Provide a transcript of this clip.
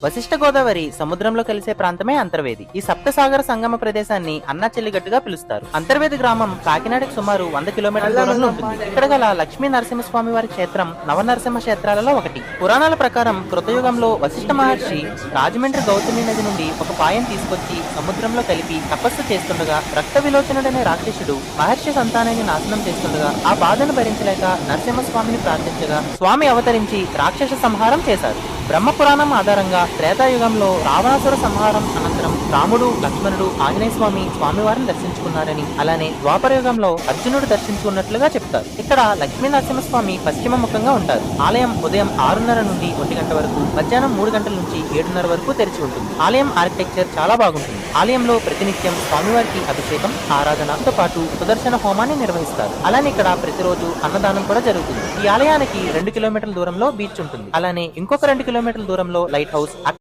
వశిష్ఠ గోదావరి సముద్రంలో కలిసే ప్రాంతమే అంతర్వేది. ఈ సప్తసాగర సంగమ ప్రదేశాన్ని అన్నా చెల్లిగట్టుగా పిలుస్తారు. అంతర్వేది గ్రామం కాకినాడకు సుమారు 100 కిలోమీటర్ల దూరంలో ఉంటుంది. ఇక్కడ గల లక్ష్మీ నరసింహస్వామి వారి క్షేత్రం నవనరసింహ క్షేత్రాలలో ఒకటి. పురాణాల ప్రకారం కృతయుగంలో వశిష్ఠ మహర్షి రాజమండ్రి గౌతమి నది నుండి ఒక పాయం తీసుకొచ్చి సముద్రంలో కలిపి తపస్సు చేస్తుండగా రక్త విలోచనుడనే రాక్షసుడు మహర్షి సంతానాన్ని నాశనం చేస్తుండగా ఆ బాధను భరించలేక నరసింహస్వామిని ప్రార్థించగా స్వామి అవతరించి రాక్షస సంహారం చేశారు. బ్రహ్మ పురాణం ఆధారంగా త్రేతాయుగంలో రావణాసుర సంహారం అనంతరం రాముడు, లక్ష్మణుడు, ఆంజనేయ స్వామి స్వామివారిని దర్శించుకున్నారని, అలానే ద్వాపర యుగంలో అర్జునుడు దర్శించుకున్నట్లుగా చెప్తారు. ఇక్కడ లక్ష్మీ నరసింహస్వామి పశ్చిమ ముఖంగా ఉంటారు. ఆలయం ఉదయం 6:30 నుండి 1 గంట వరకు, మధ్యాహ్నం 3 గంటల నుంచి 7:30 వరకు తెరిచి ఉంటుంది. ఆలయం ఆర్కిటెక్చర్ చాలా బాగుంటుంది. ఆలయంలో ప్రతినిత్యం స్వామివారికి అభిషేకం, ఆరాధనతో పాటు సుదర్శన హోమాన్ని నిర్వహిస్తారు. అలానే ఇక్కడ ప్రతిరోజు అన్నదానం కూడా జరుగుతుంది. ఈ ఆలయానికి 2 కిలోమీటర్ల దూరంలో బీచ్ ఉంటుంది. అలానే ఇంకొక 2 కిలోమీటర్ల దూరంలో లైట్ హౌస్,